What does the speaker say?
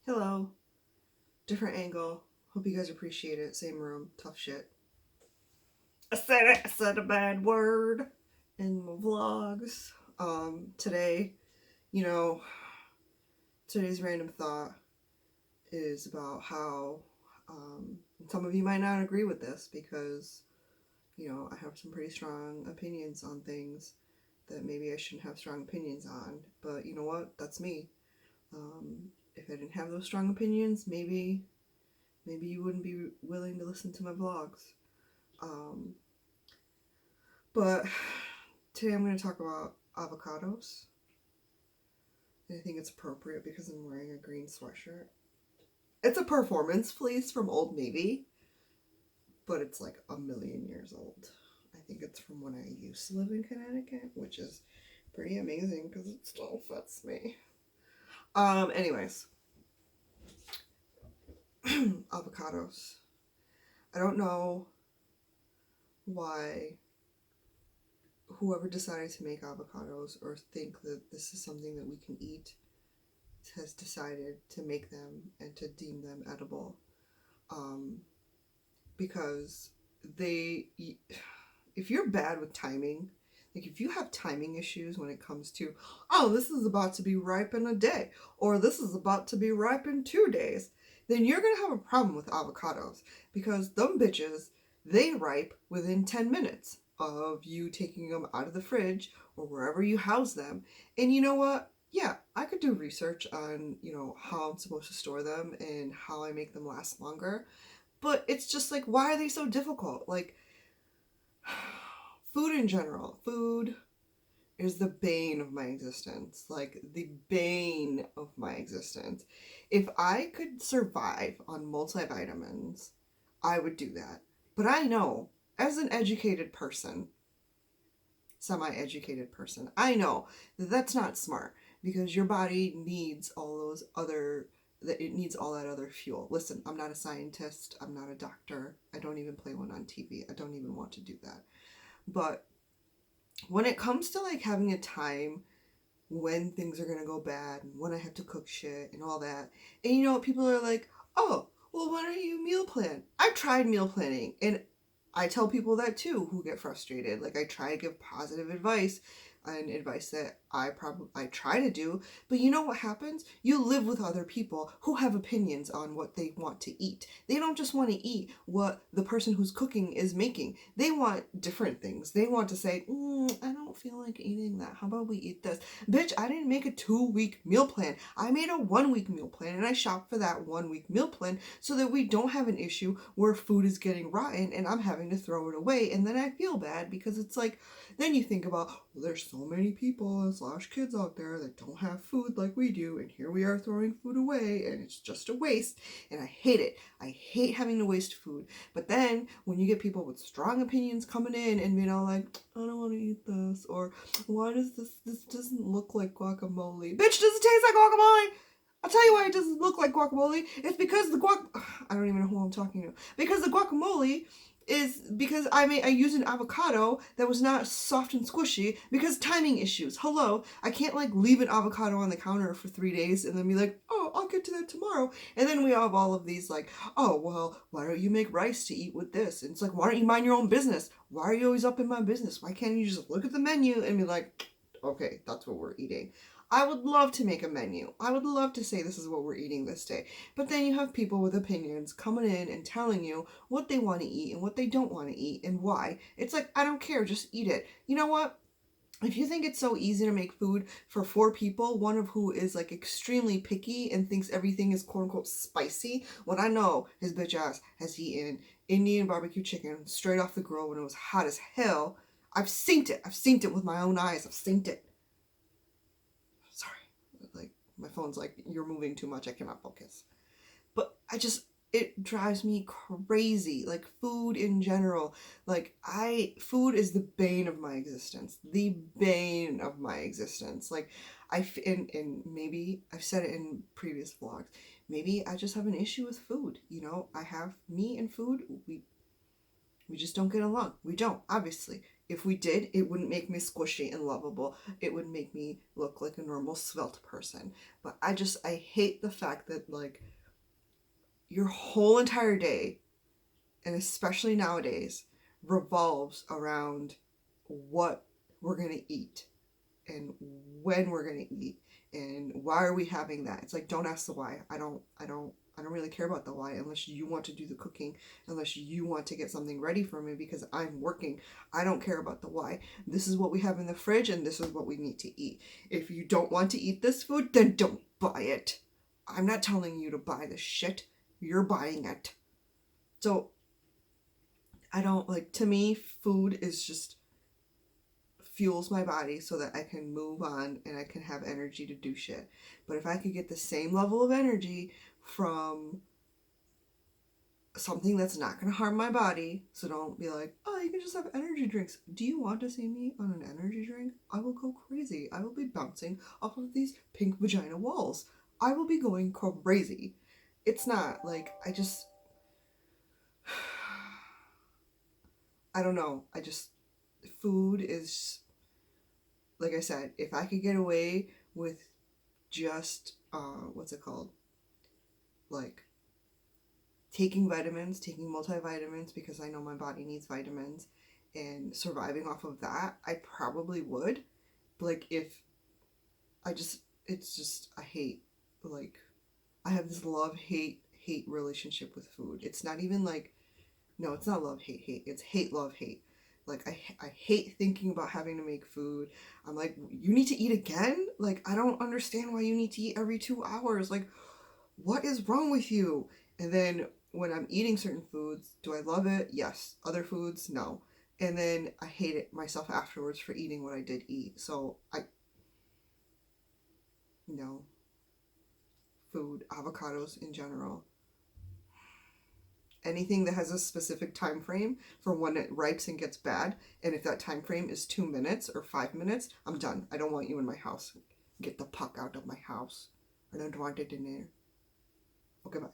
Hello. Different angle. Hope you guys appreciate it. Same room. Tough shit. I said it. I said a bad word in my vlogs. Today, you know, today's random thought is about how some of you might not agree with this because, I have some pretty strong opinions on things that maybe I shouldn't have strong opinions on. But you know what? That's me. If I didn't have those strong opinions, maybe you wouldn't be willing to listen to my vlogs. Um, but today I'm going to talk about avocados. And I think it's appropriate because I'm wearing a green sweatshirt. It's a performance fleece from Old Navy, but it's like a million years old. I think it's from when I used to live in Connecticut, which is pretty amazing because it still fits me. Anyways, avocados. I don't know why whoever decided to make avocados or think that this is something that we can eat has decided to make them and to deem them edible. Because if you're bad with timing, like if you have timing issues when it comes to, oh, this is about to be ripe in a day, or this is about to be ripe in 2 days, then you're going to have a problem with avocados because them bitches, they ripe within 10 minutes of you taking them out of the fridge or wherever you house them. And you know what? Yeah, I could do research on, how I'm supposed to store them and how I make them last longer. But it's just like, why are they so difficult? Like, food in general. Food is the bane of my existence. Like, the bane of my existence. If I could survive on multivitamins, I would do that. But I know, as an educated person, semi-educated person, I know that that's not smart because your body needs it needs all that other fuel. Listen, I'm not a scientist, I'm not a doctor, I don't even play one on TV, I don't even want to do that. But when it comes to like having a time when things are gonna go bad and when I have to cook shit and all that, and people are like, oh, well, why don't you meal plan? I've tried meal planning and I tell people that too who get frustrated. Like, I try to give positive advice and advice that I try to do, but you know what happens? You live with other people who have opinions on what they want to eat. They don't just want to eat what the person who's cooking is making. They want different things. They want to say, I don't feel like eating that. How about we eat this? Bitch, I didn't make a 2-week meal plan. I made a 1-week meal plan and I shopped for that 1-week meal plan so that we don't have an issue where food is getting rotten and I'm having to throw it away. And then I feel bad because it's like, then you think about, well, there's so many people / kids out there that don't have food like we do, and here we are throwing food away, and it's just a waste, and I hate it. I hate having to waste food. But then when you get people with strong opinions coming in and like, I don't want to eat this, or why does this doesn't look like guacamole? Bitch, does it taste like guacamole? I'll tell you why it doesn't look like guacamole. It's because I don't even know who I'm talking to. Because the guacamole is because I used an avocado that was not soft and squishy because timing issues. Hello, I can't like leave an avocado on the counter for 3 days and then be like, oh, I'll get to that tomorrow. And then we have all of these like, oh, well, why don't you make rice to eat with this? And it's like, why don't you mind your own business? Why are you always up in my business? Why can't you just look at the menu and be like, okay, that's what we're eating? I would love to make a menu. I would love to say this is what we're eating this day. But then you have people with opinions coming in and telling you what they want to eat and what they don't want to eat and why. It's like, I don't care, just eat it. You know what? If you think it's so easy to make food for 4 people, one of who is like extremely picky and thinks everything is quote unquote spicy, when I know his bitch ass has eaten Indian barbecue chicken straight off the grill when it was hot as hell. I've seen it. I've seen it with my own eyes. I've seen it. Sorry. Like, my phone's like, you're moving too much. I cannot focus. But it drives me crazy. Like, food in general. Like, food is the bane of my existence. The bane of my existence. Like, and maybe I've said it in previous vlogs. Maybe I just have an issue with food. Me and food, we just don't get along. We don't, obviously. If we did, it wouldn't make me squishy and lovable. It would make me look like a normal svelte person. But I hate the fact that, like, your whole entire day, and especially nowadays, revolves around what we're going to eat and when we're going to eat and why are we having that. It's like, don't ask the why. I don't really care about the why unless you want to do the cooking, unless you want to get something ready for me because I'm working. I don't care about the why. This is what we have in the fridge and this is what we need to eat. If you don't want to eat this food, then don't buy it. I'm not telling you to buy the shit. You're buying it. So I don't like, to me, food is just fuels my body so that I can move on and I can have energy to do shit. But if I could get the same level of energy from something that's not going to harm my body, so don't be like, oh, you can just have energy drinks. Do you want to see me on an energy drink? I will go crazy. I will be bouncing off of these pink vagina walls. I will be going crazy. It's not like, I don't know. Food is, like I said, if I could get away with just, what's it called? Like, taking vitamins, taking multivitamins because I know my body needs vitamins and surviving off of that, I probably would. But, like, I hate, like, I have this love-hate relationship with food. It's not even like, no, it's not love-hate. It's hate-love-hate. Like, I hate thinking about having to make food. I'm like, you need to eat again? Like, I don't understand why you need to eat every 2 hours. Like, what is wrong with you? And then when I'm eating certain foods, do I love it? Yes. Other foods, no. And then I hate it myself afterwards for eating what I did eat. So no. Food, avocados in general. Anything that has a specific time frame for when it ripes and gets bad, and if that time frame is 2 minutes or 5 minutes, I'm done. I don't want you in my house. Get the fuck out of my house. I don't want it in there. Okay, bye.